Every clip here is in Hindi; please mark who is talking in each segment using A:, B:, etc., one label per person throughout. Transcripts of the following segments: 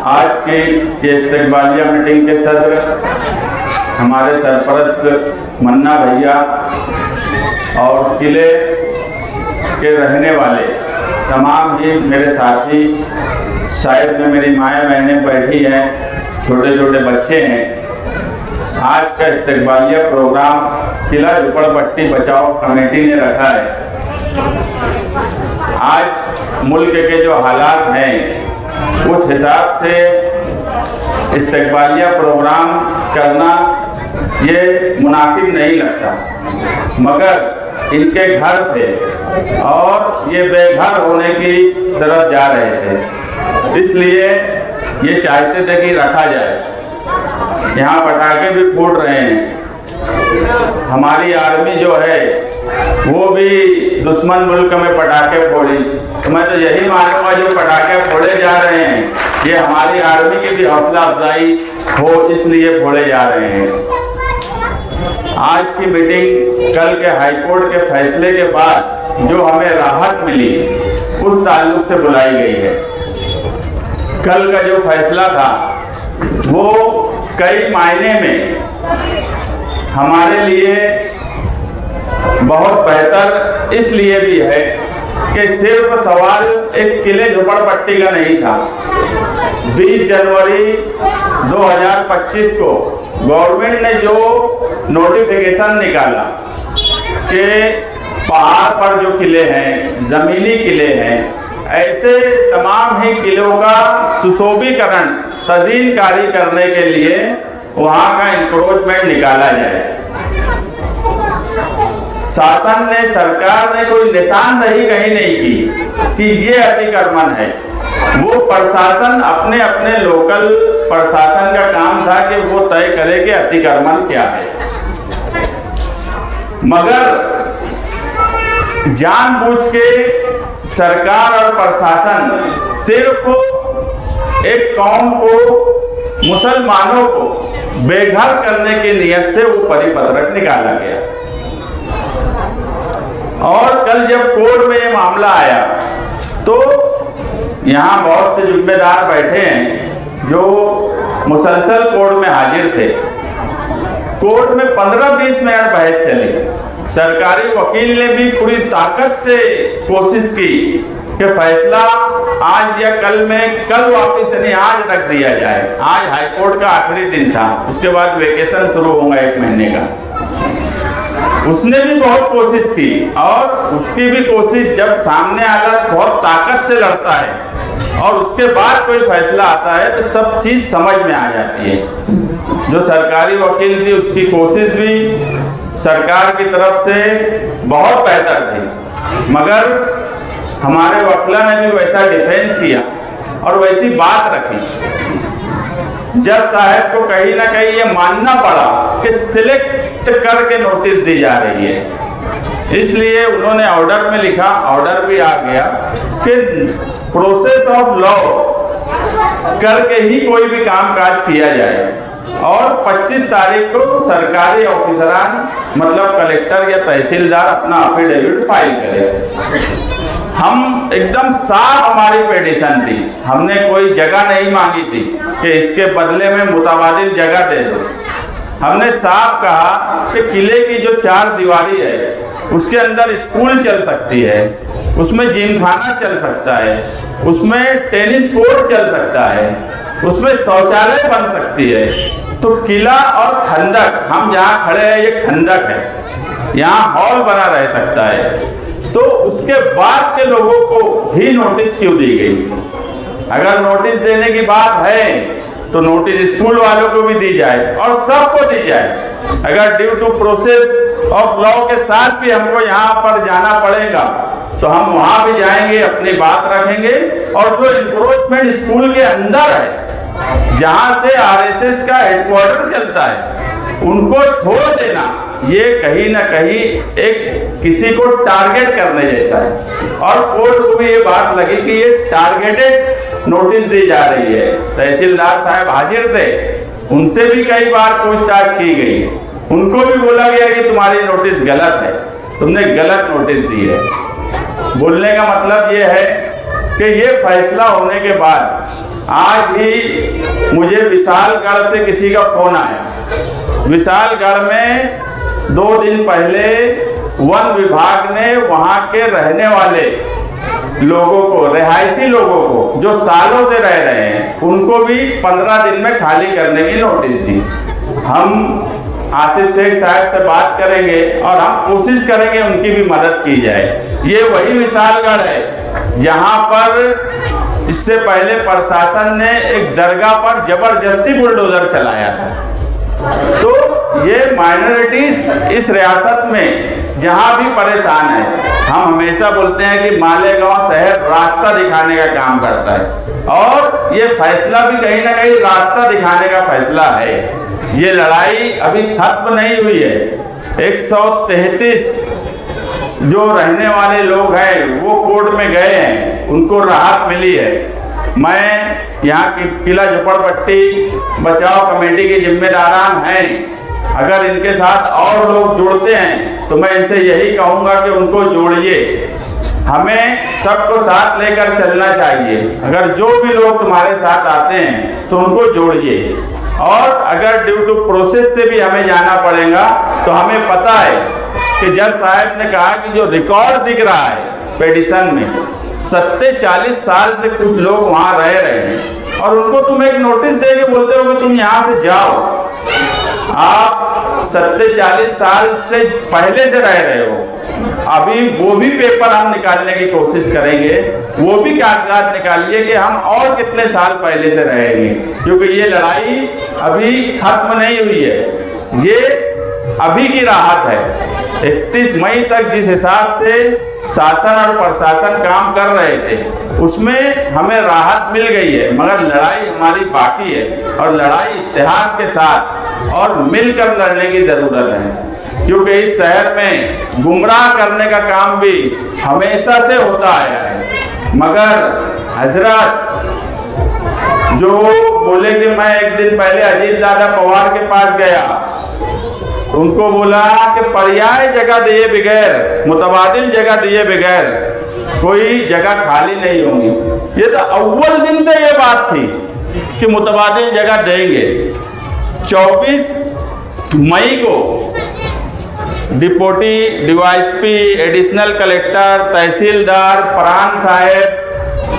A: आज की ये इस्तकबालिया मीटिंग के सदर हमारे सरपरस्त मन्ना भैया और किले के रहने वाले तमाम ही मेरे साथी, साइड में मेरी माएँ बहनें बैठी हैं, छोटे छोटे बच्चे हैं। आज का इस्तकबालिया प्रोग्राम किला झोपड़पट्टी बचाओ कमेटी ने रखा है। आज मुल्क के जो हालात हैं उस हिसाब से इस्तकबालिया प्रोग्राम करना ये मुनासिब नहीं लगता, मगर इनके घर थे और ये बेघर होने की तरफ जा रहे थे, इसलिए ये चाहते थे कि रखा जाए। यहाँ पटाखे भी फूट रहे हैं। हमारी आर्मी जो है वो भी दुश्मन मुल्क में पटाखे फोड़ी, तो मैं तो यही मानूंगा जो पटाखे फोड़े जा रहे हैं ये हमारी आर्मी की भी हौसला अफजाई हो, इसलिए फोड़े जा रहे हैं। आज की मीटिंग कल के हाईकोर्ट के फैसले के बाद जो हमें राहत मिली उस ताल्लुक से बुलाई गई है। कल का जो फैसला था वो कई मायने में हमारे लिए बहुत बेहतर इसलिए भी है कि सिर्फ सवाल एक किले झोपड़पट्टी का नहीं था। 20 जनवरी 2025 को गवर्नमेंट ने जो नोटिफिकेशन निकाला कि पहाड़ पर जो किले हैं, ज़मीनी किले हैं, ऐसे तमाम ही किलों का सुशोभीकरण तज़ीनकारी करने के लिए वहाँ का इंक्रोचमेंट निकाला जाए। शासन ने, सरकार ने कोई निशानदही कहीं नहीं की कि ये अतिक्रमण है। वो प्रशासन अपने अपने लोकल प्रशासन का काम था कि वो तय करे कि अतिक्रमण क्या है, मगर जानबूझ के सरकार और प्रशासन सिर्फ एक कौम को, मुसलमानों को बेघर करने की नियत से वो परिपत्रक निकाला गया। और कल जब कोर्ट में ये मामला आया तो यहाँ बहुत से जिम्मेदार बैठे हैं जो मुसलसल कोर्ट में हाजिर थे। कोर्ट में 15-20 मिनट बहस चली। सरकारी वकील ने भी पूरी ताकत से कोशिश की कि फैसला आज या कल में, कल वापस नहीं आज रख दिया जाए। आज हाईकोर्ट का आखिरी दिन था, उसके बाद वेकेशन शुरू होगा 1 महीने का। उसने भी बहुत कोशिश की और उसकी भी कोशिश जब सामने वाला बहुत ताकत से लड़ता है और उसके बाद कोई फैसला आता है तो सब चीज़ समझ में आ जाती है। जो सरकारी वकील थी उसकी कोशिश भी सरकार की तरफ से बहुत बेहतर थी, मगर हमारे वकीला ने भी वैसा डिफेंस किया और वैसी बात रखी। जज साहब को कहीं ना कहीं ये मानना पड़ा कि सिलेक्ट करके नोटिस दी जा रही है, इसलिए उन्होंने ऑर्डर में लिखा, ऑर्डर भी आ गया कि प्रोसेस ऑफ लॉ करके ही कोई भी कामकाज किया जाए। और 25 तारीख को सरकारी ऑफिसरान मतलब कलेक्टर या तहसीलदार अपना अफिडेविट फाइल करे। हम एकदम साफ, हमारी पेटिशन थी, हमने कोई जगह नहीं मांगी थी कि इसके बदले में मुतबादिल जगह दे दो। हमने साफ कहा कि किले की जो 4 दीवारी है उसके अंदर स्कूल चल सकती है, उसमें जिमखाना चल सकता है, उसमें टेनिस कोर्ट चल सकता है, उसमें शौचालय बन सकती है। तो किला और खंदक, हम जहाँ खड़े हैं ये खंदक है, यहाँ हॉल बना रह सकता है। तो उसके बाद के लोगों को ही नोटिस क्यों दी गई? अगर नोटिस देने की बात है तो नोटिस स्कूल वालों को भी दी जाए और सबको दी जाए। अगर due to process of law के साथ भी हमको यहाँ पर जाना पड़ेगा तो हम वहाँ भी जाएंगे, अपनी बात रखेंगे। और जो इंक्रोचमेंट स्कूल के अंदर है जहाँ से आरएसएस का हेडक्वार्टर चलता है, उनको छोड़ देना ये कहीं ना कहीं एक किसी को टारगेट करने जैसा है। और कोर्ट को भी ये बात लगी कि ये टारगेटेड नोटिस दी जा रही है। तहसीलदार साहब हाजिर थे, उनसे भी कई बार पूछताछ की गई, उनको भी बोला गया कि तुम्हारी नोटिस गलत है, तुमने गलत नोटिस दी है। बोलने का मतलब ये है कि ये फैसला होने के बाद आज ही मुझे विशालगढ़ से किसी का फोन आया। विशालगढ़ में 2 दिन पहले वन विभाग ने वहाँ के रहने वाले लोगों को, रिहायशी लोगों को जो सालों से रह रहे हैं, उनको भी 15 दिन में खाली करने की नोटिस दी। हम आसिफ शेख साहब से बात करेंगे और हम कोशिश करेंगे उनकी भी मदद की जाए। ये वही विशालगढ़ है जहाँ पर इससे पहले प्रशासन ने एक दरगाह पर जबरदस्ती बुलडोजर चलाया था। तो ये माइनॉरिटीज इस रियासत में जहाँ भी परेशान है, हम हमेशा बोलते हैं कि मालेगांव शहर रास्ता दिखाने का काम करता है और ये फैसला भी कहीं ना कहीं रास्ता दिखाने का फैसला है। ये लड़ाई अभी खत्म नहीं हुई है। 133 जो रहने वाले लोग हैं वो कोर्ट में गए हैं, उनको राहत मिली है। मैं यहाँ की किला झोपड़पट्टी बचाव कमेटी के जिम्मेदारान हैं, अगर इनके साथ और लोग जुड़ते हैं तो मैं इनसे यही कहूँगा कि उनको जोड़िए। हमें सबको साथ लेकर चलना चाहिए। अगर जो भी लोग तुम्हारे साथ आते हैं तो उनको जोड़िए, और अगर ड्यू टू प्रोसेस से भी हमें जाना पड़ेगा तो हमें पता है कि जज साहब ने कहा कि जो रिकॉर्ड दिख रहा है पेटिशन में, 40 साल से कुछ लोग वहाँ रह रहे हैं और उनको तुम एक नोटिस दे के बोलते हो कि तुम यहाँ से जाओ। आप 40 साल से पहले से रह रहे हो। अभी वो भी पेपर हम निकालने की कोशिश करेंगे, वो भी कागजात निकालिए कि हम और कितने साल पहले से रहेंगे, क्योंकि ये लड़ाई अभी खत्म नहीं हुई है। ये अभी की राहत है। 31 मई तक जिस हिसाब से शासन और प्रशासन काम कर रहे थे उसमें हमें राहत मिल गई है, मगर लड़ाई हमारी बाकी है और लड़ाई इत्तेहाद के साथ और मिलकर लड़ने की ज़रूरत है, क्योंकि इस शहर में गुमराह करने का काम भी हमेशा से होता आया है। मगर हजरत जो बोले कि मैं एक दिन पहले अजीत दादा पवार के पास गया, उनको बोला कि पर्याय जगह दिए बगैर, मुतबादिल जगह दिए बगैर कोई जगह खाली नहीं होगी। ये तो अव्वल दिन से ये बात थी कि मुतबादिल जगह देंगे। 24 मई को डिप्टी डीवाईएसपी, एडिशनल कलेक्टर, तहसीलदार, प्रांत साहब,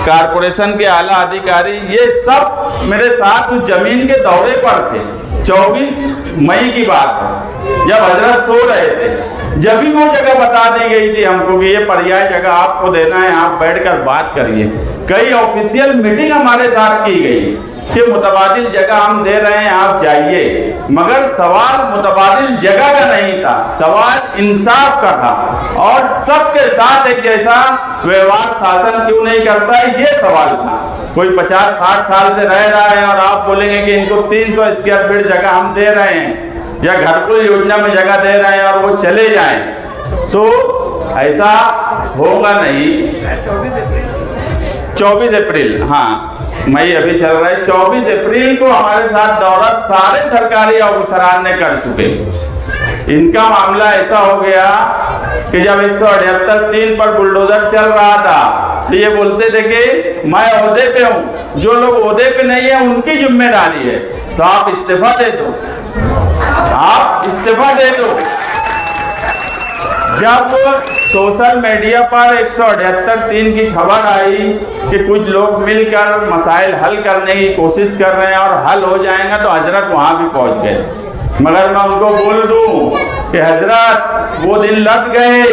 A: कारपोरेशन के आला अधिकारी, ये सब मेरे साथ उस जमीन के दौरे पर थे। 24 मई की बात है, जब हजरत सो रहे थे, जब भी वो जगह बता दी गई थी हमको कि ये पर्याय जगह आपको देना है, आप बैठकर बात करिए। कई ऑफिशियल मीटिंग हमारे साथ की गई कि मुतबादिल जगह हम दे रहे हैं, आप जाइए। मगर सवाल मुतबादिल जगह का नहीं था, सवाल इंसाफ का था और सबके साथ एक जैसा व्यवहार शासन क्यों नहीं करता है, ये सवाल था। कोई 50-60 साल से रह रहा है और आप बोलेंगे कि इनको 300 स्क्वायर फीट जगह हम दे रहे हैं या घरकुल योजना में जगह दे रहे हैं और वो चले जाएं, तो ऐसा होगा नहीं। 24 अप्रैल, हाँ मई अभी चल रहा है, 24 अप्रैल को हमारे साथ दौरा सारे सरकारी ऑफिसरान ने कर चुके। इनका मामला ऐसा हो गया कि जब 178(3) पर बुलडोजर चल रहा था तो ये बोलते थे कि मैं ओहदे पे हूँ, जो लोग ओहदे पे नहीं है उनकी जिम्मेदारी है, तो आप इस्तीफा दे दो, आप इस्तीफा दे दो। जब सोशल मीडिया पर 178(3) की खबर आई कि कुछ लोग मिलकर मसाइल हल करने की कोशिश कर रहे हैं और हल हो जाएगा, तो हजरत वहाँ भी पहुँच गए। मगर मैं उनको बोल दूं कि हजरत वो दिन लग गए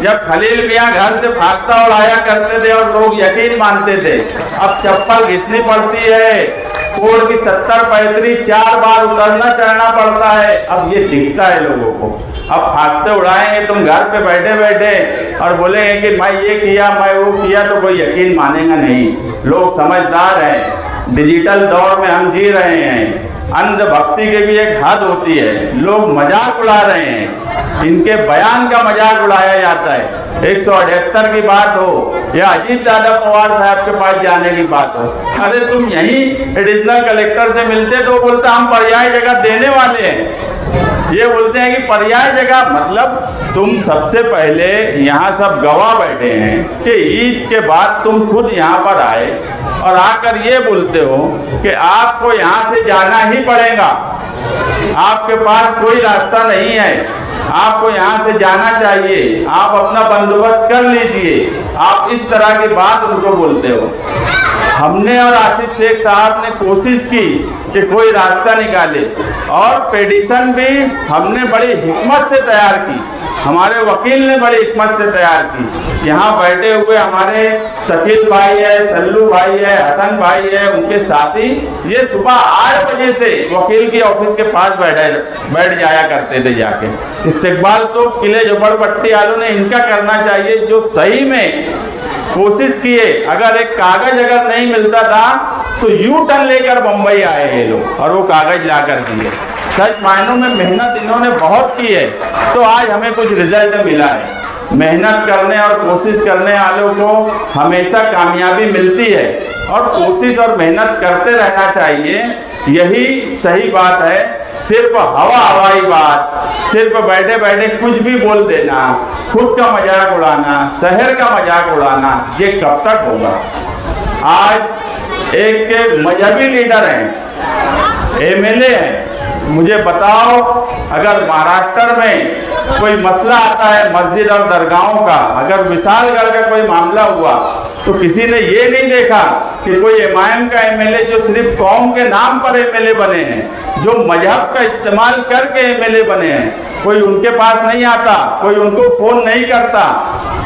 A: जब खलील मियाँ घर से भागता उड़ाया करते थे और लोग यकीन मानते थे। अब चप्पल घिसनी पड़ती है, कोड की 70-35 4 बार उतरना चढ़ना पड़ता है। अब ये दिखता है लोगों को। अब भागते उड़ाएंगे तुम घर पे बैठे बैठे और बोलेंगे कि मैं ये किया मैं वो किया, तो कोई यकीन मानेगा नहीं। लोग समझदार हैं, डिजिटल दौर में हम जी रहे हैं, अंधभक्ति की भी एक हद होती है। लोग मजाक उड़ा रहे हैं, इनके बयान का मजाक उड़ाया जाता है। 178 की बात हो या अजीत दादा पवार साहब के पास जाने की बात हो, अरे तुम यहीं एडिशनल कलेक्टर से मिलते तो बोलता हम पर्याय जगह देने वाले हैं। ये बोलते हैं कि पर्याय जगह, मतलब तुम सबसे पहले यहाँ सब गवाह बैठे हैं कि ईद के बाद तुम खुद यहाँ पर आए और आकर ये बोलते हो कि आपको यहाँ से जाना ही पड़ेगा, आपके पास कोई रास्ता नहीं है, आपको यहाँ से जाना चाहिए, आप अपना बंदोबस्त कर लीजिए। आप इस तरह की बात उनको बोलते हो। हमने और आसिफ शेख साहब ने कोशिश की कि कोई रास्ता निकाले और पिटीशन भी हमने बड़ी हिम्मत से तैयार की, हमारे वकील ने बड़ी हिम्मत से तैयार की। यहाँ बैठे हुए हमारे शकील भाई है, सल्लू भाई है, हसन भाई है, उनके साथी ये सुबह 8 बजे से वकील की ऑफिस के पास बैठ जाया करते थे जाके। इस्तेकबाल तो किले झोपड़पट्टी वालों ने इनका करना चाहिए, जो सही में कोशिश किए। अगर एक कागज अगर नहीं मिलता था तो यू टर्न लेकर बम्बई आए ये लोग और वो कागज ला कर दिए। सच मायनों में मेहनत इन्होंने बहुत की है, तो आज हमें कुछ रिजल्ट मिला है। मेहनत करने और कोशिश करने वालों को हमेशा कामयाबी मिलती है और कोशिश और मेहनत करते रहना चाहिए, यही सही बात है। सिर्फ हवाई बात, सिर्फ बैठे बैठे कुछ भी बोल देना, खुद का मजाक उड़ाना, शहर का मजाक उड़ाना, ये कब तक होगा। आज एक मजहबी लीडर हैं, एमएलए हैं, मुझे बताओ अगर महाराष्ट्र में कोई मसला आता है मस्जिद और दरगाहों का, अगर विशालगढ़ का कोई मामला हुआ तो किसी ने ये नहीं देखा कि कोई एमआईएम का एमएलए जो सिर्फ कौम के नाम पर एमएलए बने हैं, जो मजहब का इस्तेमाल करके एमएलए बने हैं, कोई उनके पास नहीं आता, कोई उनको फोन नहीं करता।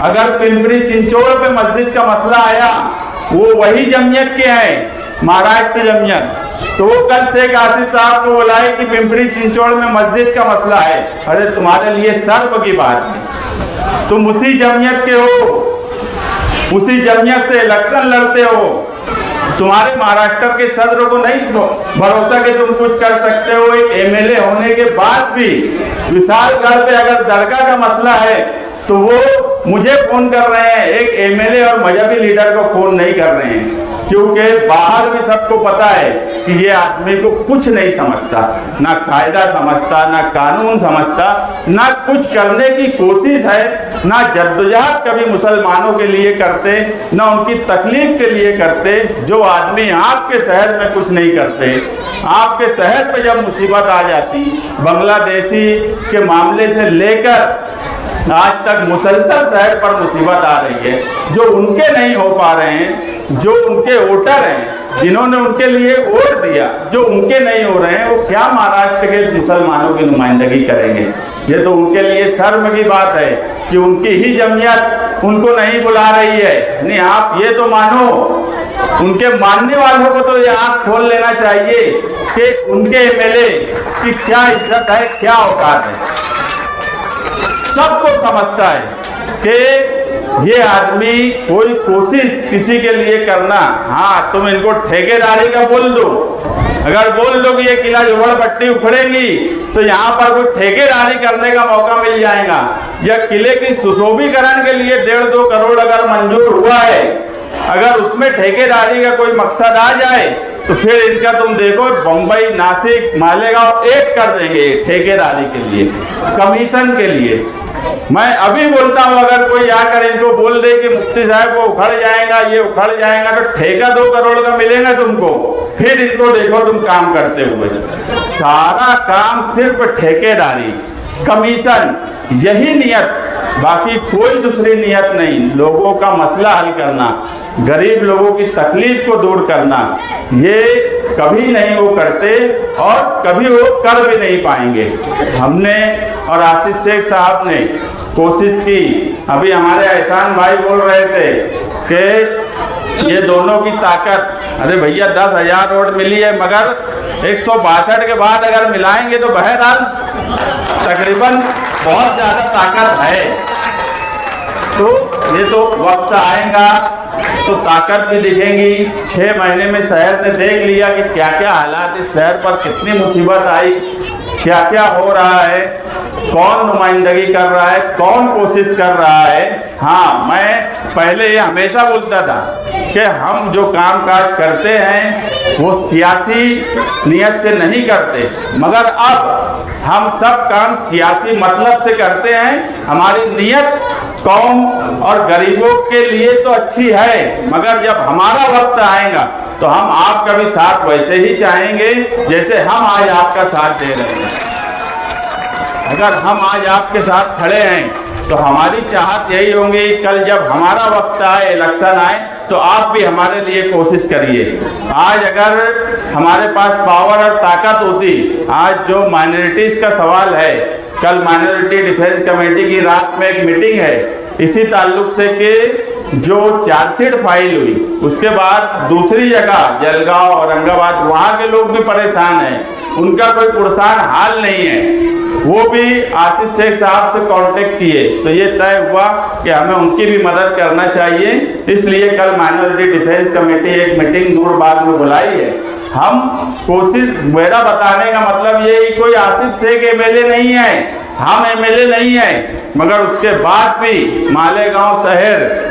A: अगर पिंपरी चिंचोड़ पे मस्जिद का मसला आया, वो वही जमीयत के हैं, महाराष्ट्र जमीयत, तो वो कल शेख आसिफ साहब को बुलाए कि पिंपरी चिंचोड़ में मस्जिद का मसला है। अरे तुम्हारे लिए शर्म की बात है, तुम उसी जमीयत के हो, उसी जमीयत से इलेक्शन लड़ते हो। तुम्हारे महाराष्ट्र के सदर को नहीं भरोसा कि तुम कुछ कर सकते हो। एक एमएलए होने के बाद भी विशालगढ़ पे अगर दरगाह का मसला है तो वो मुझे फोन कर रहे हैं, एक एमएलए और मजहबी लीडर को फोन नहीं कर रहे हैं, क्योंकि बाहर भी सबको पता है कि ये आदमी को कुछ नहीं समझता, ना कायदा समझता, ना कानून समझता, ना कुछ करने की कोशिश है, ना जद्दोजहद कभी मुसलमानों के लिए करते, ना उनकी तकलीफ के लिए करते। जो आदमी आपके शहर में कुछ नहीं करते, आपके शहर पे जब मुसीबत आ जाती, बांग्लादेशी के मामले से लेकर आज तक मुसलसल शहर पर मुसीबत आ रही है, जो उनके नहीं हो पा रहे हैं, जो उनके वोटर हैं, जिन्होंने उनके लिए वोट दिया, जो उनके नहीं हो रहे हैं, वो क्या महाराष्ट्र के मुसलमानों की नुमाइंदगी करेंगे। ये तो उनके लिए शर्म की बात है कि उनकी ही जमीयत उनको नहीं बुला रही है। नहीं, आप ये तो मानो, उनके मानने वालों को तो ये आँख खोल लेना चाहिए कि उनके एमएलए की क्या इज्जत है, क्या औकात है। सबको समझता है कि ये आदमी कोई कोशिश किसी के लिए करना, हाँ तुम इनको ठेकेदारी का बोल दो, अगर बोल दो कि ये किला झोपड़पट्टी उखड़ेगी तो यहाँ पर कोई ठेकेदारी करने का मौका मिल जाएगा। या किले की सुशोभीकरण के लिए 1.5-2 करोड़ अगर मंजूर हुआ है, अगर उसमें ठेकेदारी का कोई मकसद आ जाए तो फिर इनका तुम देखो बम्बई, नासिक, मालेगांव एक कर देंगे ठेकेदारी के लिए, कमीशन के लिए। मैं अभी बोलता हूँ अगर कोई आकर इनको बोल दे कि मुफ्ती साहब वो उखड़ जाएगा, ये उखड़ जाएगा, तो ठेका 2 करोड़ का मिलेगा तुमको, फिर इनको देखो तुम काम करते हुए। सारा काम सिर्फ ठेकेदारी, कमीशन, यही नियत, बाकी कोई दूसरी नियत नहीं। लोगों का मसला हल करना, गरीब लोगों की तकलीफ को दूर करना, ये कभी नहीं वो करते और कभी वो कर भी नहीं पाएंगे। हमने और आसिफ शेख साहब ने कोशिश की। अभी हमारे एहसान भाई बोल रहे थे कि ये दोनों की ताकत, अरे भैया 10,000 वोट मिली है, मगर 162 के बाद अगर मिलाएंगे तो बहरहाल तकरीबन बहुत ज़्यादा ताकत है। तो ये तो वक्त आएगा तो ताकत भी दिखेंगी। 6 महीने में शहर ने देख लिया कि क्या क्या हालात, इस शहर पर कितनी मुसीबत आई, क्या क्या हो रहा है। कौन नुमाइंदगी कर रहा है, कौन कोशिश कर रहा है। हाँ, मैं पहले ये हमेशा बोलता था कि हम जो काम काज करते हैं वो सियासी नियत से नहीं करते, मगर अब हम सब काम सियासी मतलब से करते हैं। हमारी नियत कौम और गरीबों के लिए तो अच्छी है, मगर जब हमारा वक्त आएगा तो हम आपका भी साथ वैसे ही चाहेंगे जैसे हम आज आपका साथ दे रहे हैं। अगर हम आज आपके साथ खड़े हैं तो हमारी चाहत यही होगी, कल जब हमारा वक्त आए, इलेक्शन आए, तो आप भी हमारे लिए कोशिश करिए। आज अगर हमारे पास पावर और ताकत होती, आज जो माइनॉरिटीज़ का सवाल है, कल माइनॉरिटी डिफेंस कमेटी की रात में एक मीटिंग है इसी ताल्लुक से कि जो चार्जशीट फाइल हुई उसके बाद दूसरी जगह जलगांव, औरंगाबाद, वहाँ के लोग भी परेशान हैं, उनका कोई पुरसान हाल नहीं है। वो भी आसिफ शेख साहब से कांटेक्ट किए तो ये तय हुआ कि हमें उनकी भी मदद करना चाहिए। इसलिए कल माइनॉरिटी डिफेंस कमेटी एक मीटिंग नूरबाग में बुलाई है। हम कोशिश, मेरा बताने का मतलब ये ही, कोई आसिफ शेख एमएलए नहीं है, हम एमएलए नहीं है, मगर उसके बाद भी मालेगांव शहर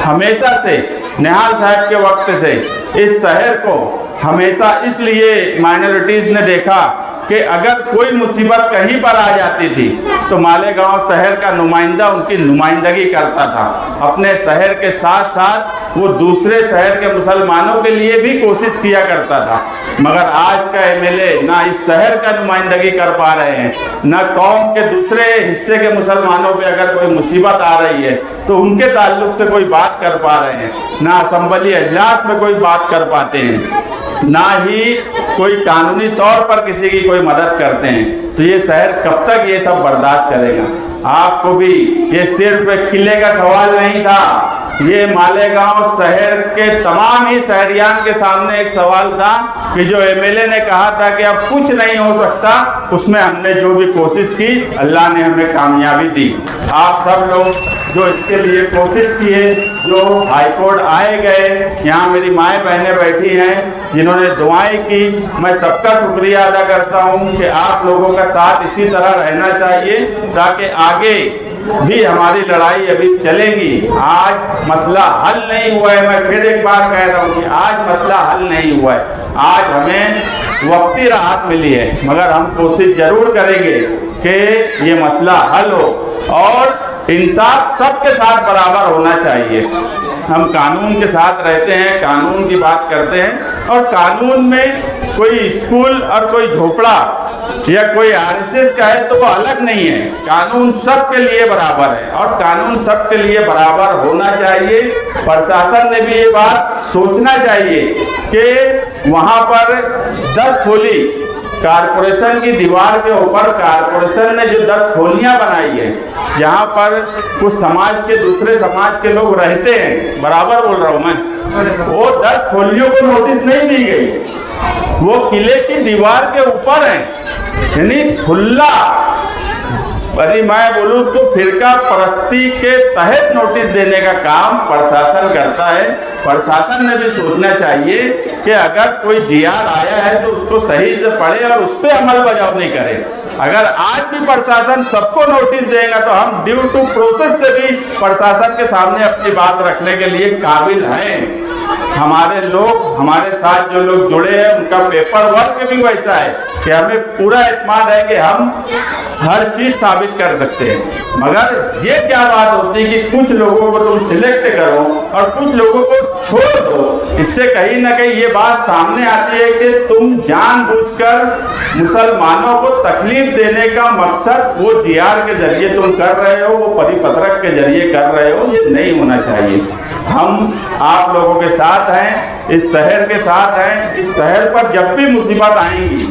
A: हमेशा से, निहाल साहब के वक्त से इस शहर को हमेशा इसलिए माइनॉरिटीज़ ने देखा कि अगर कोई मुसीबत कहीं पर आ जाती थी तो मालेगांव शहर का नुमाइंदा उनकी नुमाइंदगी करता था। अपने शहर के साथ साथ वो दूसरे शहर के मुसलमानों के लिए भी कोशिश किया करता था, मगर आज का एमएलए ना इस शहर का नुमाइंदगी कर पा रहे हैं, ना कौम के दूसरे हिस्से के मुसलमानों पे अगर कोई मुसीबत आ रही है तो उनके ताल्लुक से कोई बात कर पा रहे हैं, ना असेंबली अजलास में कोई बात कर पाते हैं, ना ही कोई कानूनी तौर पर किसी की कोई मदद करते हैं। तो ये शहर कब तक ये सब बर्दाश्त करेगा। आपको भी ये सिर्फ एक किले का सवाल नहीं था, ये मालेगांव शहर के तमाम ही शहरियान के सामने एक सवाल था कि जो एमएलए ने कहा था कि अब कुछ नहीं हो सकता, उसमें हमने जो भी कोशिश की अल्लाह ने हमें कामयाबी दी। आप सब लोग जो इसके लिए कोशिश किए, जो हाईकोर्ट आए गए, यहाँ मेरी माएँ बहनें बैठी हैं जिन्होंने दुआएं की, मैं सबका शुक्रिया अदा करता हूँ कि आप लोगों का साथ इसी तरह रहना चाहिए ताकि आगे भी हमारी लड़ाई अभी चलेगी। आज मसला हल नहीं हुआ है, मैं फिर एक बार कह रहा हूँ कि आज मसला हल नहीं हुआ है, आज हमें वक्ती राहत मिली है, मगर हम कोशिश जरूर करेंगे कि ये मसला हल हो और इंसाफ सबके साथ बराबर होना चाहिए। हम कानून के साथ रहते हैं, कानून की बात करते हैं, और कानून में कोई स्कूल और कोई झोपड़ा या कोई आरएसएस का है तो वो अलग नहीं है। कानून सबके लिए बराबर है और कानून सबके लिए बराबर होना चाहिए। प्रशासन ने भी ये बात सोचना चाहिए कि वहाँ पर 10 खोली कारपोरेशन की दीवार के ऊपर कारपोरेशन ने जो 10 खोलियाँ बनाई है, जहाँ पर कुछ समाज के दूसरे समाज के लोग रहते हैं, बराबर बोल रहा हूँ मैं, वो 10 खोलियों को नोटिस नहीं दी गई, वो किले की दीवार के ऊपर है, यानी खुला। अरे मैं बोलूँ तो फिरका परस्ती के तहत नोटिस देने का काम प्रशासन करता है। प्रशासन ने भी सोचना चाहिए कि अगर कोई जीआर आया है तो उसको सही से पढ़े और उस पर अमल बजावनी करे। अगर आज भी प्रशासन सबको नोटिस देगा तो हम ड्यू टू प्रोसेस से भी प्रशासन के सामने अपनी बात रखने के लिए काबिल हैं। हमारे लोग, हमारे साथ जो लोग जुड़े हैं, उनका पेपर वर्क भी वैसा है कि हमें पूरा इत्मीनान है कि हम हर चीज़ साबित कर सकते हैं। मगर ये क्या बात होती है कि कुछ लोगों को तुम सिलेक्ट करो और कुछ लोगों को छोड़ दो। इससे कहीं ना कहीं ये बात सामने आती है कि तुम जानबूझकर मुसलमानों को तकलीफ देने का मकसद वो जीआर के जरिए तुम कर रहे हो, वो परिपत्रक के जरिए कर रहे हो। ये नहीं होना चाहिए। हम आप लोगों के साथ हैं, इस शहर के साथ हैं। इस शहर पर जब भी मुसीबत आएंगी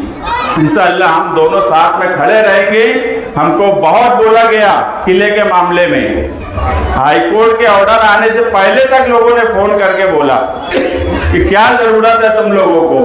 A: इंशाअल्लाह हम दोनों साथ में खड़े रहेंगे। हमको बहुत बोला गया किले के मामले में, हाईकोर्ट के ऑर्डर आने से पहले तक लोगों ने फोन करके बोला कि क्या जरूरत है तुम लोगों को,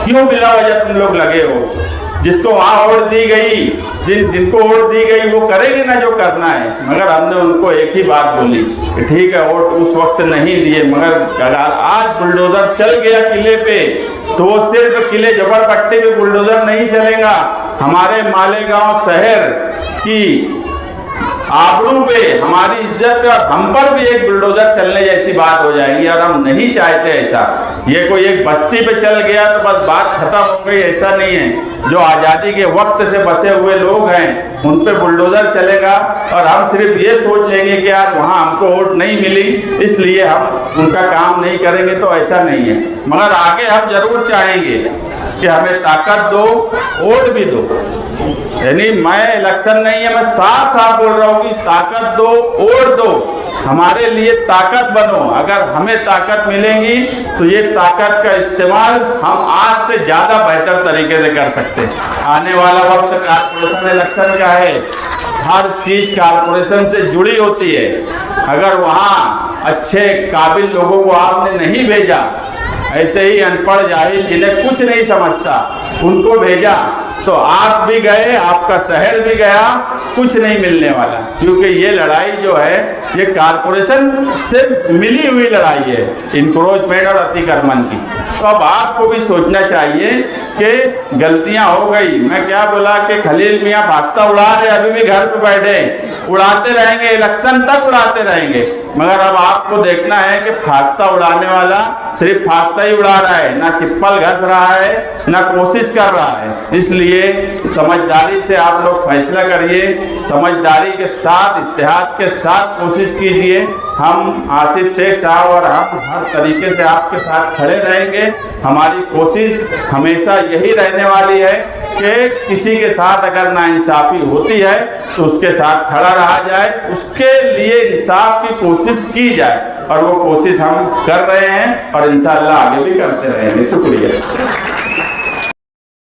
A: क्यों बिला वजह तुम लोग लगे हो। जिसको वहाँ वोट दी गई, जिनको वोट दी गई वो करेंगे ना जो करना है। मगर हमने उनको एक ही बात बोली कि ठीक है वोट उस वक्त नहीं दिए, मगर आज बुलडोजर चल गया किले पे तो वो सिर्फ किले झोपड़पट्टी पे बुलडोजर नहीं चलेगा। हमारे मालेगांव शहर कि आबरू पे, हमारी इज्जत पे और हम पर भी एक बुलडोजर चलने जैसी बात हो जाएगी, और हम नहीं चाहते ऐसा। ये कोई एक बस्ती पे चल गया तो बस बात खत्म हो गई, ऐसा नहीं है। जो आज़ादी के वक्त से बसे हुए लोग हैं उन पे बुलडोजर चलेगा और हम सिर्फ ये सोच लेंगे कि यार वहाँ हमको वोट नहीं मिली इसलिए हम उनका काम नहीं करेंगे, तो ऐसा नहीं है। मगर आगे हम जरूर चाहेंगे कि हमें ताकत दो, वोट भी दो। यानी मैं इलेक्शन नहीं है, मैं साफ साफ बोल रहा हूँ कि ताकत दो, वोट दो, हमारे लिए ताकत बनो। अगर हमें ताकत मिलेगी तो ये ताकत का इस्तेमाल हम आज से ज़्यादा बेहतर तरीके से कर सकते हैं। आने वाला वक्त कारपोरेशन इलेक्शन का है, हर चीज़ कारपोरेशन से जुड़ी होती है। अगर वहाँ अच्छे काबिल लोगों को आपने नहीं भेजा, ऐसे ही अनपढ़ जाहिल जिन्हें कुछ नहीं समझता उनको भेजा, तो आप भी गए, आपका शहर भी गया, कुछ नहीं मिलने वाला। क्योंकि ये लड़ाई जो है ये कारपोरेशन से मिली हुई लड़ाई है, इंक्रोचमेंट और अतिक्रमण की। तो अब आपको भी सोचना चाहिए कि गलतियां हो गई। मैं क्या बोला कि खलील मियाँ भागता उड़ा रहे, अभी भी घर पे बैठे उड़ाते रहेंगे, इलेक्शन तक उड़ाते रहेंगे। मगर अब आपको देखना है कि भागता उड़ाने वाला सिर्फ भागता ही उड़ा रहा है, ना चिप्पल घस रहा है, ना कोशिश कर रहा है। इसलिए समझदारी से आप लोग फैसला करिए, समझदारी के साथ, इत्तेहाद के साथ कोशिश कीजिए। हम आसिफ शेख साहब और हम हर तरीके से आपके साथ खड़े रहेंगे। हमारी कोशिश हमेशा यही रहने वाली है कि किसी के साथ अगर नाइंसाफ़ी होती है तो उसके साथ खड़ा रहा जाए, उसके लिए इंसाफ की कोशिश की जाए, और वो कोशिश हम कर रहे हैं और इंशाअल्लाह आगे भी करते रहेंगे। शुक्रिया।